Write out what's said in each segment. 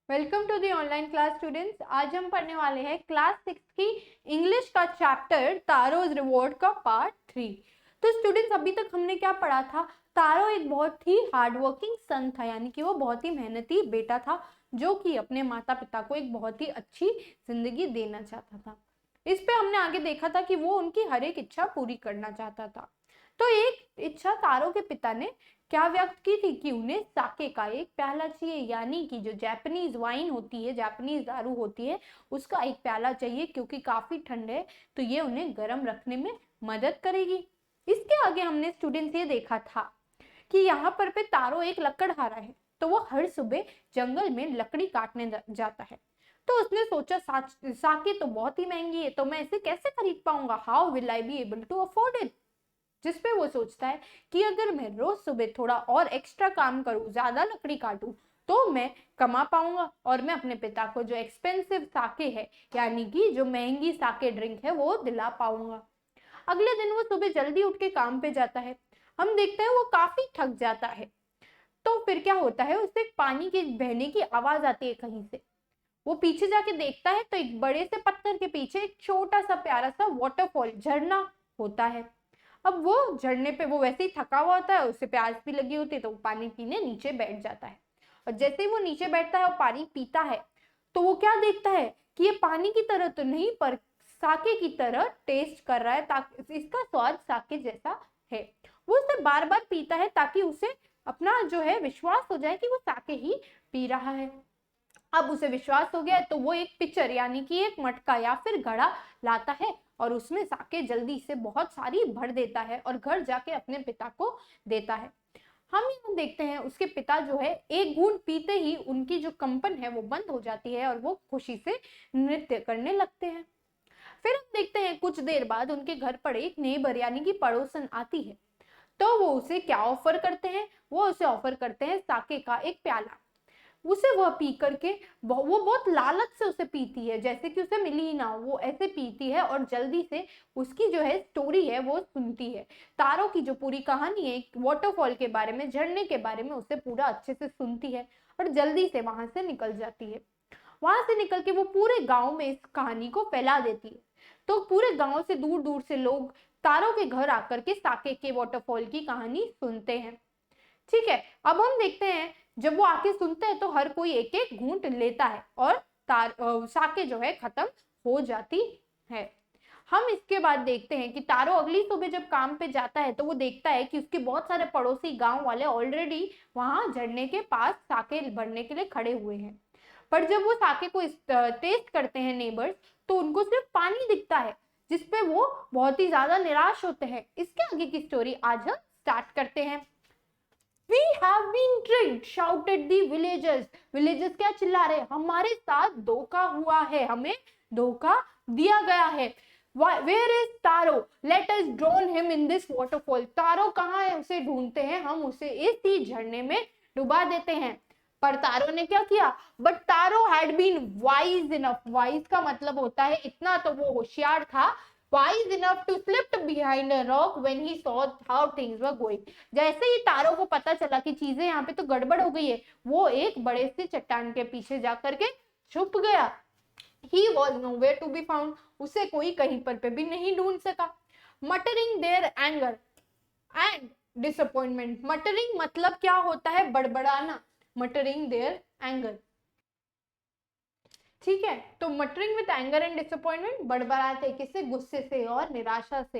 Welcome to the online class students. आज हम पढ़ने वाले हैं क्लास 6 की इंग्लिश का चैप्टर तारोज रिवॉर्ड का पार्ट 3। तो स्टूडेंट्स अभी तक हमने क्या पढ़ा था? तारो एक बहुत ही हार्डवर्किंग सन था, यानी कि वो बहुत ही मेहनती बेटा था जो कि अपने माता पिता को एक बहुत ही अच्छी जिंदगी देना चाहता था। इस पे हमने आगे देखा था कि वो उनकी हर एक इच्छा पूरी करना चाहता था। तो एक इच्छा तारो के पिता ने क्या व्यक्त की थी कि उन्हें साके का एक प्याला चाहिए, यानी कि जो जापानीज वाइन होती है, जापानीज दारू होती है, उसका एक प्याला चाहिए क्योंकि काफी ठंड है, तो ये उन्हें गर्म रखने में मदद करेगी। इसके आगे हमने स्टूडेंट्स ये देखा था कि यहाँ पर पे तारो एक लकड़हारा है, तो वो हर सुबह जंगल में लकड़ी काटने जाता है। तो उसने सोचा साके तो बहुत ही महंगी है, तो मैं इसे कैसे खरीद पाऊंगा? How will I be able to afford it? जिसपे वो सोचता है कि अगर मैं रोज सुबह थोड़ा और एक्स्ट्रा काम करूं, ज्यादा लकड़ी काटूं, तो मैं कमा पाऊंगा और मैं अपने पिता को जो एक्सपेंसिव साके है, यानी कि जो महंगी साके ड्रिंक है, वो दिला पाऊंगा। अगले दिन वो सुबह जल्दी उठ के काम पे जाता है। हम देखते हैं वो काफी थक जाता है। तो फिर क्या होता है, उसे पानी के बहने की आवाज आती है कहीं से। वो पीछे जाके देखता है तो एक बड़े से पत्थर के पीछे एक छोटा सा प्यारा सा वाटरफॉल, झरना होता है। अब वो झरने पे वो वैसे ही थका हुआ होता है, उसे प्यास भी लगी होती है, तो वो पानी पीने नीचे बैठ जाता है। और जैसे ही वो नीचे बैठता है और पानी पीता है, तो वो क्या देखता है कि ये पानी की तरह तो नहीं, पर साके की तरह टेस्ट कर रहा है, ताकि इसका स्वाद साके जैसा है। वो उसे बार बार पीता है ताकि उसे अपना जो है विश्वास हो जाए कि वो साके ही पी रहा है। अब उसे विश्वास हो गया है, तो वो एक पिक्चर यानी कि एक मटका या फिर घड़ा लाता है और उसमें साके जल्दी से बहुत सारी भर देता है और घर जाके अपने पिता को देता है। हम यहाँ देखते हैं उसके पिता जो है एक घूंट पीते ही उनकी जो कंपन है वो बंद हो जाती है और वो खुशी से नृत्य करने लगते हैं। फिर हम देखते हैं कुछ देर बाद उनके घर पर एक नेबर यानी कि पड़ोसन आती है। तो वो उसे क्या ऑफर करते हैं? वो उसे ऑफर करते हैं साके का एक प्याला। उसे वह पी करके वो बहुत लालच से उसे पीती है, जैसे कि उसे मिली ही ना, वो ऐसे पीती है और जल्दी से उसकी जो है स्टोरी है वो सुनती है। तारो की जो पूरी कहानी है वाटरफॉल के बारे में, झरने के बारे में, उसे पूरा अच्छे से सुनती है और जल्दी से वहां से निकल जाती है। वहां से निकल के वो पूरे गांव में इस कहानी को फैला देती है। तो पूरे गांव से दूर दूर से लोग तारो के घर आकर के साके के वाटरफॉल की कहानी सुनते हैं। ठीक है, अब हम देखते हैं जब वो आके सुनते हैं तो हर कोई एक एक घूंट लेता है और साके जो है खत्म हो जाती है। हम इसके बाद देखते हैं कि तारो अगली सुबह जब काम पे जाता है तो वो देखता है कि उसके बहुत सारे पड़ोसी गांव वाले ऑलरेडी वहां झरने के पास साके भरने के लिए खड़े हुए हैं। पर जब वो साके को टेस्ट करते हैं नेबर्स, तो उनको सिर्फ पानी दिखता है, जिसपे वो बहुत ही ज्यादा निराश होते हैं। इसके आगे की स्टोरी आज हम स्टार्ट करते हैं। We have been tricked, shouted the villagers. Villagers क्या चिल्ला रहे? हमारे साथ धोखा हुआ है, हमें धोखा दिया गया है। Where is Taro? Let us drown him in this waterfall. तारो कहाँ है? उसे ढूंढते हैं, हम उसे इसी झरने में डुबा देते हैं। पर तारो ने क्या किया? But Taro had been wise enough. Wise का मतलब होता है इतना तो वो होशियार था, wise enough to slip behind a rock when he saw how things were going. जैसे ही तारो को पता चला कि चीजें यहाँ पे तो गड़बड़ हो गई है, वो एक बड़े से चट्टान के पीछे जाकर के छुप गया। He was nowhere to be found. उसे कोई कहीं पर पे भी नहीं ढूंढ सका। Muttering their anger and disappointment. Muttering मतलब क्या होता है? बड़बड़ाना। Muttering their anger. ठीक है, तो muttering with anger and disappointment, बड़बड़ाते किससे? गुस्से से और निराशा से।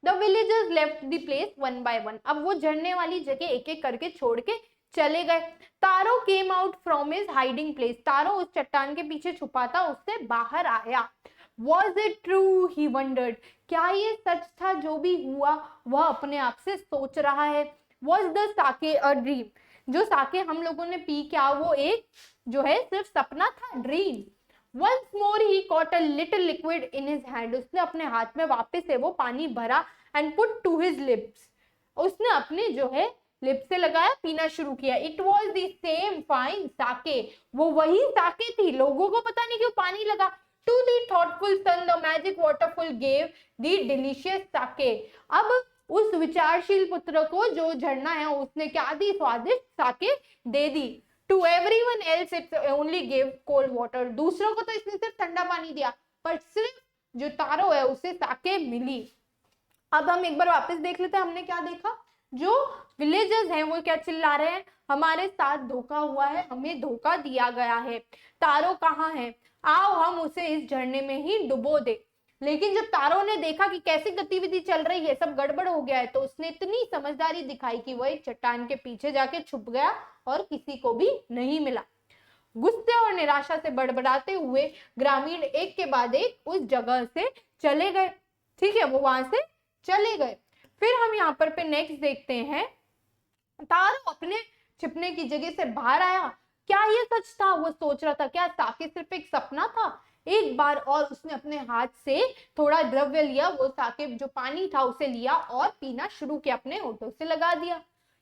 The villagers left the place one by one. अब वो झरने वाली जगह एक एक करके छोड़ के चले गए। Taro came out from his hiding place. Taro उस चट्टान के पीछे छुपा था, उससे बाहर आया। Was it true? He wondered. क्या ये सच था? जो भी हुआ वह अपने आप से सोच रहा है। Was the sake a dream? जो साके हम लोगों ने पी, क्या वो एक जो है सिर्फ सपना था, dream? Once more he caught a little liquid in his hand. उसने अपने हाथ में वापस से वो पानी भरा and put to his lips. उसने अपने जो है लिप से लगाया, पीना शुरू किया। It was the same fine sake. वो वही साके थी, लोगों को पता नहीं क्यों पानी लगा। To the thoughtful son, the magic waterfall gave the delicious sake. अब उस विचारशील पुत्र को जो झरना है उसने क्या दी? स्वादिष्ट साके दे दी। To everyone else it only give cold water, दूसरों को तो इसने सिर्फ ठंडा पानी दिया, पर सिर्फ जो तारो है उसे साके मिली। अब हम एक बार वापस देख लेते हैं, हमने क्या देखा, जो विलेजर्स हैं वो क्या चिल्ला रहे हैं, हमारे साथ धोखा हुआ है, हमें धोखा दिया गया है, तारो कहाँ है, आओ हम उसे इस झरने में ही डुबो दे। लेकिन जब तारो ने देखा कि कैसी गतिविधि चल रही है, सब गड़बड़ हो गया है, तो उसने इतनी समझदारी दिखाई कि वह एक चट्टान के पीछे जाके छुप गया और किसी को भी नहीं मिला। गुस्से और निराशा से बड़बड़ाते हुए ग्रामीण एक के बाद एक उस जगह से चले गए। ठीक है, वो वहां से चले गए। फिर हम यहाँ पर नेक्स्ट देखते हैं, तारो अपने छिपने की जगह से बाहर आया। क्या ये सच था? वो सोच रहा था, क्या साके सिर्फ एक सपना था? एक बार और उसने अपने हाथ से थोड़ा द्रव्य लिया, वो साके जो पानी था उसे लिया और पीना शुरू किया, अपने होठों से लगा दिया।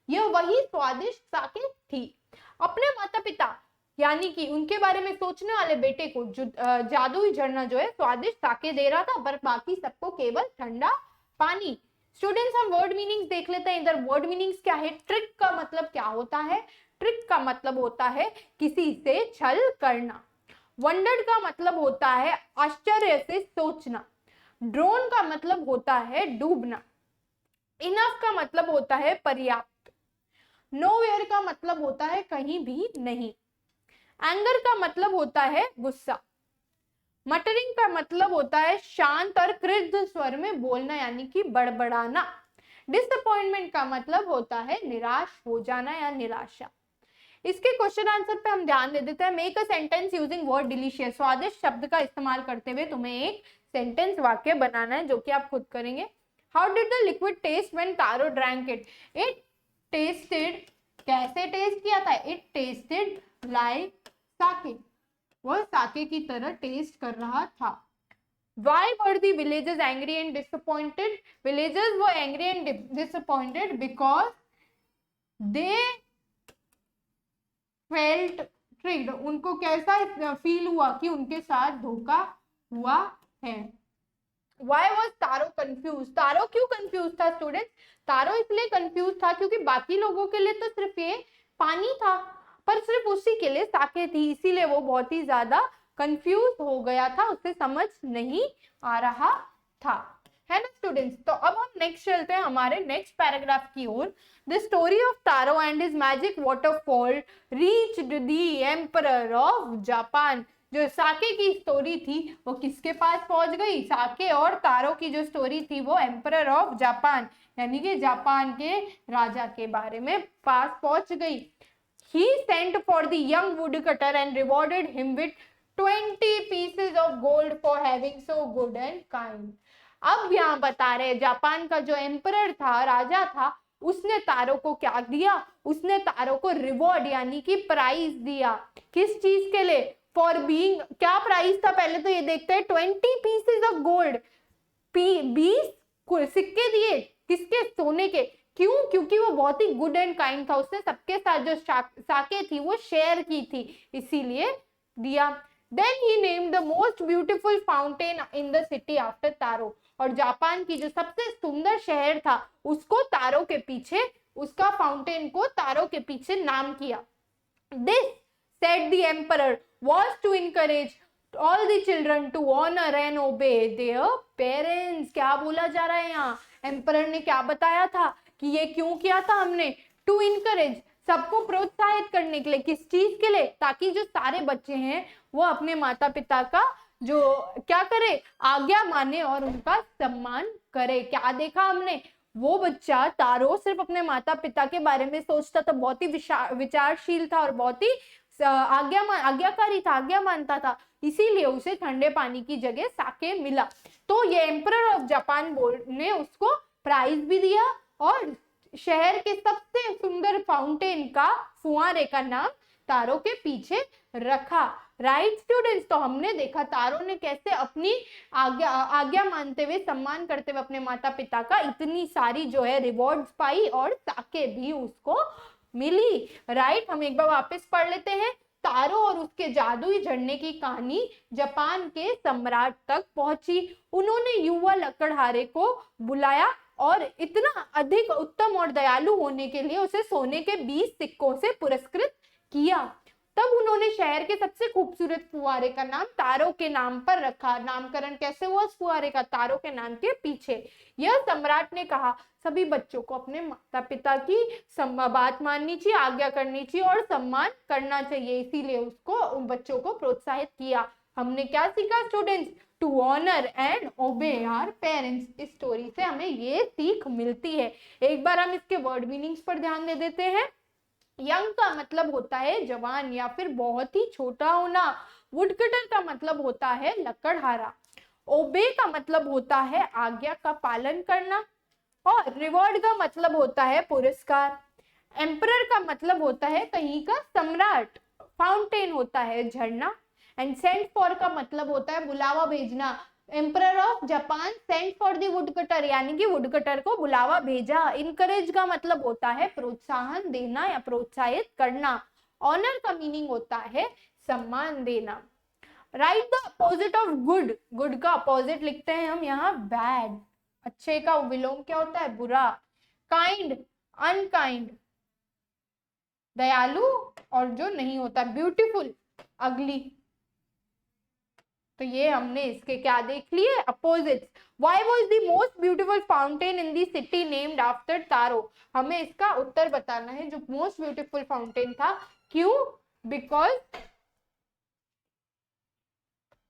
यह वही स्वादिष्ट साके थी। अपने माता पिता यानी कि उनके बारे में सोचने वाले बेटे को जो जादुई झरना जो है स्वादिष्ट साके दे रहा था, पर बाकी सबको केवल ठंडा पानी। स्टूडेंट्स, हम वर्ड मीनिंग्स देख लेते हैं। इधर वर्ड मीनिंग्स क्या है? ट्रिक का मतलब क्या होता है? ट्रिक का मतलब होता है किसी से छल करना। वंडर्ड का मतलब होता है आश्चर्य से सोचना। ड्रोन का मतलब होता है डूबना। इनफ का मतलब होता है पर्याप्त। नोवेयर का मतलब होता है कहीं भी नहीं। एंगर का मतलब होता है गुस्सा। मटरिंग का मतलब होता है शांत और क्रुद्ध स्वर में बोलना, यानी कि बड़बड़ाना। डिसअपॉइंटमेंट का मतलब होता है निराश हो जाना या निराशा। इसके क्वेश्चन आंसर पे हम ध्यान दे देते हैं। Make a sentence using word delicious. स्वादिष्ट शब्द का इस्तेमाल करते हुए तुम्हें एक सेंटेंस वाक्य बनाना है, जो कि आप खुद करेंगे। How did the liquid taste when Taro drank it? It tasted, कैसे टेस्ट किया था? इट टेस्टेड लाइक साके, वह साके की तरह टेस्ट कर रहा था। Why were the villagers angry and disappointed? Villagers were angry and disappointed because they felt tricked. उनको कैसा फील हुआ कि उनके साथ धोखा हुआ है। Why was taro confused? तारो क्यों confused था स्टूडेंट? तारो इसलिए confused था क्योंकि बाकी लोगों के लिए तो सिर्फ ये पानी था, पर सिर्फ उसी के लिए साके थी, इसीलिए वो बहुत ही ज्यादा कंफ्यूज हो गया था, उसे समझ नहीं आ रहा था, है ना स्टूडेंट्स। तो अब हम नेक्स्ट चलते हैं हमारे नेक्स्ट पैराग्राफ की ओर। The story of Taro and his magic waterfall reached the emperor of Japan. जो साके की स्टोरी थी वो किसके पास पहुंच गई? साके और तारो की जो स्टोरी थी वो एम्परर ऑफ जापान यानी कि जापान के राजा के बारे में पास पहुंच गई। He sent for the young woodcutter and rewarded him with 20 pieces of gold for having so good and kind. अब यहाँ बता रहे जापान का जो एम्परर था, राजा था, उसने तारो को क्या दिया? उसने तारो को रिवॉर्ड यानी कि प्राइज दिया। किस चीज के लिए? फॉर बीइंग, क्या प्राइस था पहले तो ये देखते हैं। 20 पीसेज ऑफ गोल्ड, 20 सिक्के दिए, किसके? सोने के। क्यों? क्योंकि वो बहुत ही गुड एंड काइंड था, उसने सबके साथ जो साके थी वो शेयर की थी, इसीलिए दिया। Then he named the most beautiful fountain in the city after तारो। और जापान की जो सबसे सुंदर शहर था उसको तारो के पीछे, उसका फाउंटेन को तारो के पीछे नाम किया। This, said the emperor, was to encourage all the children to honor and obey their parents। क्या बोला जा रहा है यहाँ? एम्परर ने क्या बताया था कि ये क्यों किया था हमने? टू इनकरेज, सबको प्रोत्साहित करने के लिए। किस चीज के लिए? ताकि जो सारे बच्चे हैं वो अपने माता पिता का जो क्या करे? आज्ञा माने और उनका सम्मान करे। क्या देखा हमने? वो बच्चा तारो सिर्फ अपने माता पिता के बारे में सोचता था, बहुत ही विचारशील था और बहुत ही आज्ञाकारी था, आज्ञा मानता था, इसीलिए उसे ठंडे पानी की जगह साके मिला। तो ये एम्परर ऑफ जापान ने उसको प्राइज भी दिया और शहर के सबसे सुंदर फाउंटेन का, फुआरे का नाम तारो के पीछे रखा। राइट स्टूडेंट्स, तो हमने देखा तारो ने कैसे अपनी आज्ञा मानते हुए, सम्मान करते हुए अपने माता पिता का इतनी सारी जो है रिवॉर्ड्स पाई और साके भी उसको मिली। राइट, हम एक बार वापस पढ़ लेते हैं। तारो और उसके जादुई झरने की कहानी जापान के सम्राट तक पहुंची। उन्होंने युवा लकड़हारे को बुलाया और इतना अधिक उत्तम और दयालु होने के लिए उसे सोने के 20 सिक्कों से पुरस्कृत किया। तब उन्होंने शहर के सबसे खूबसूरत फुहारे का नाम तारों के नाम पर रखा। नामकरण कैसे हुआ उस फुहारे का? तारों के नाम के पीछे। यह सम्राट ने कहा। सभी बच्चों को अपने माता पिता की बात माननी चाहिए, आज्ञा करनी चाहिए और सम्मान करना चाहिए, इसीलिए उसको उन बच्चों को प्रोत्साहित किया। हमने क्या सीखा students? To honour and obey our parents. इस स्टोरी से हमें ये सीख मिलती है। एक बार हम इसके वर्ड मीनिंग्स पर ध्यान दे देते हैं। यंग का मतलब होता है जवान या फिर बहुत ही छोटा होना। वुडकटर का मतलब होता है लकड़हारा। ओबे का मतलब होता है आज्ञा का पालन करना। और रिवॉर्ड का मतलब होता है पुरस्कार। एम्परर का मतलब होता है कहीं का सम्राट। फाउंटेन होता है झरना। एंड सेंट फॉर का मतलब होता है बुलावा भेजना। Emperor of Japan sent for the woodcutter, यानी कि वुडकटर को बुलावा भेजा। इनकरेज का मतलब होता है प्रोत्साहन देना या प्रोत्साहित करना। ऑनर का मीनिंग होता है सम्मान देना। Right the opposite of good. Good का अपोजिट लिखते हैं हम यहाँ बैड। अच्छे का विलोम क्या होता है? बुरा। Kind unkind. दयालु और जो नहीं होता ब्यूटीफुल अगली। तो ये हमने इसके क्या देख लिए? Opposites. Why was the most beautiful fountain in the city named after तारो? हमें इसका उत्तर बताना है। जो मोस्ट ब्यूटीफुल फाउंटेन था, क्यों? Because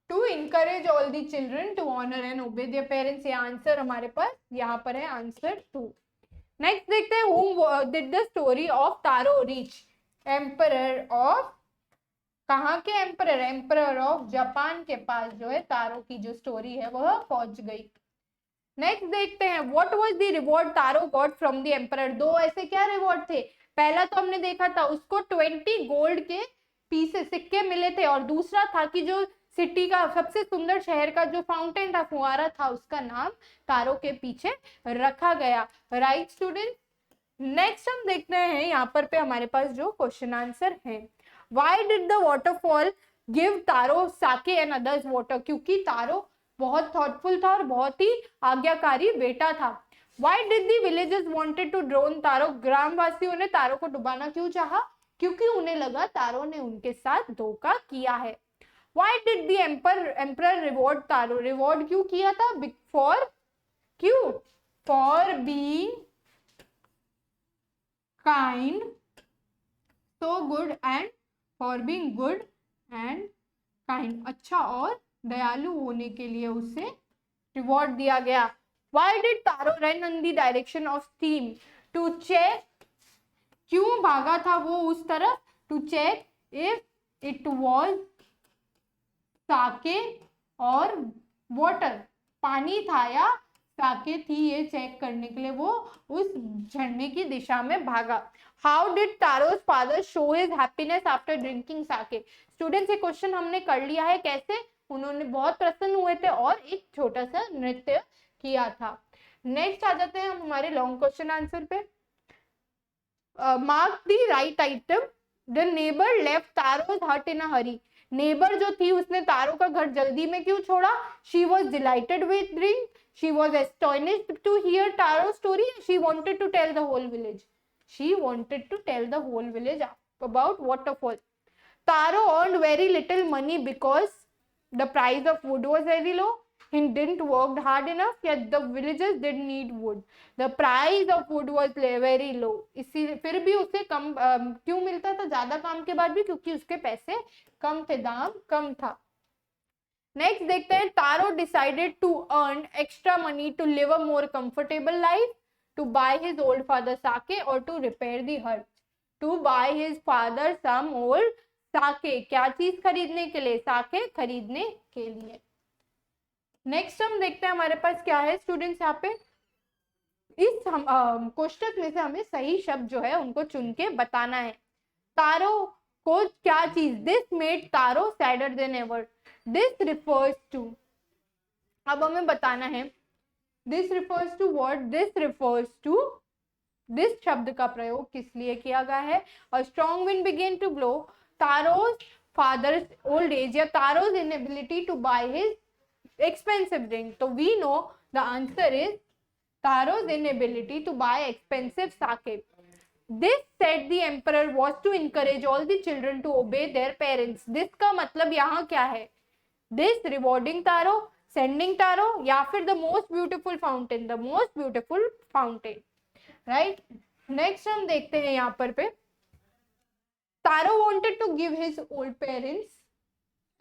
to encourage all the children to honour and obey their parents. ये आंसर हमारे पास यहाँ पर है, आंसर 2। नेक्स्ट देखते हैं whom did the story of taro reach? Emperor of, कहाँ के एम्परर? एम्परर ऑफ जापान के पास जो है तारो की जो स्टोरी है वह पहुंच गई। नेक्स्ट देखते हैं what was the reward taro got from the emperor. दो ऐसे क्या रिवॉर्ड थे? पहला तो हमने देखा था उसको 20 गोल्ड के पीसेस सिक्के मिले थे, और दूसरा था कि जो सिटी का सबसे सुंदर शहर का जो फाउंटेन था, फुहारा था, उसका नाम तारो के पीछे रखा गया। Right student. नेक्स्ट हम देखते हैं यहाँ पर पे हमारे पास जो क्वेश्चन आंसर है। Why did the waterfall give Taro sake and others water? क्योंकि तारो बहुत थॉटफुल था और बहुत ही आज्ञाकारी बेटा था। Why did the villagers wanted to drown तारो? ग्रामवासियों ने तारो को डुबाना क्यों चाहा? क्योंकि उन्हें लगा तारो ने उनके साथ धोखा किया है। Why did the emperor reward taro? Reward क्यों किया था? For क्यों? For being kind, so good and for being good and kind, अच्छा और दयालु होने के लिए उसे रिवॉर्ड दिया गया। Why did taro run in the direction of steam? To check, क्यों भागा था वो उस तरफ? To check if it was साके और वाटर, पानी था या साके थी, ये चेक करने के लिए वो उस झरने की दिशा में भागा। How did Taro's father show his happiness after drinking sake? Students ये क्वेश्चन हमने कर लिया है। कैसे? उन्होंने बहुत प्रसन्न हुए थे और एक छोटा सा नृत्य किया था। नेक्स्ट आ जाते हैं हम हमारे लॉन्ग क्वेश्चन आंसर पे। Mark the right item. The neighbour left Taro's hut in a Hari. Neighbour जो थी उसने तारो का घर जल्दी में क्यों छोड़ा? She was delighted with drink, she was astonished to hear Taro story, she wanted to tell the whole village. She wanted to tell the whole village about waterfall. Taro earned very little money because the price of wood was very low. He didn't work hard enough, yet the villagers did need wood. The price of wood was very low. इसी फिर भी उसे कम क्यों मिलता था ज्यादा काम के बाद भी? क्योंकि उसके पैसे कम थे, दाम कम था। नेक्स्ट देखते हैं Taro decided to earn extra money to live a more comfortable life, to buy his old father sake और to repair the hut. To buy his father some old sake, क्या चीज खरीदने के लिए? साके खरीदने के लिए। नेक्स्ट हम देखते हैं हमारे पास क्या है स्टूडेंट्स यहाँ पे। इस कोष्टक में से हमें सही शब्द जो है उनको चुन के बताना है। तारो को क्या चीज? This made Taro sadder than ever. This refers to, अब हमें बताना है this refers to what? This refers to, this शब्द का प्रयोग किस लिए किया गया है? और strong wind began to blow, Taro's father's old age या Taro's inability to buy his expensive drink. तो we know the answer is Taro's inability to buy expensive sake. This set the emperor was to encourage all the children to obey their parents. This का मतलब यहाँ क्या है? This rewarding Taro, sending Taro, या फिर the most beautiful fountain, the most beautiful fountain, right. Next हम देखते हैं यहाँ पर पे, Taro wanted to give his old parents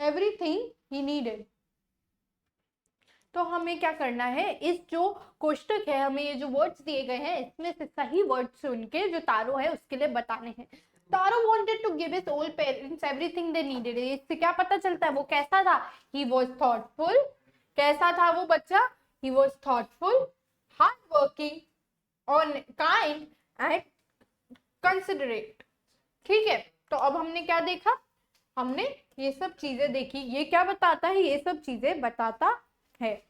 everything he needed. तो हमें क्या करना है, इस जो कोष्टक है, हमें ये जो वर्ड्स दिए गए हैं इसमें से सही वर्ड्स चुन के जो तारो है उसके लिए बताने हैं। तारो wanted to give his old parents everything they needed। इससे क्या पता चलता है वो कैसा था? He was thoughtful। कैसा था वो बच्चा? He was thoughtful, hardworking, kind and considerate। ठीक है, तो अब हमने क्या देखा? हमने ये सब चीजें देखी। ये क्या बताता है? ये सब चीजें बताता है।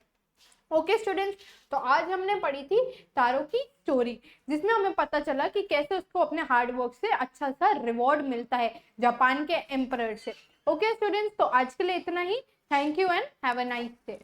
ओके स्टूडेंट्स, तो आज हमने पढ़ी थी तारो की स्टोरी, जिसमें हमें पता चला कि कैसे उसको अपने हार्ड वर्क से अच्छा सा रिवॉर्ड मिलता है जापान के एम्परर से। ओके स्टूडेंट्स, तो आज के लिए इतना ही। Thank you and have a nice day.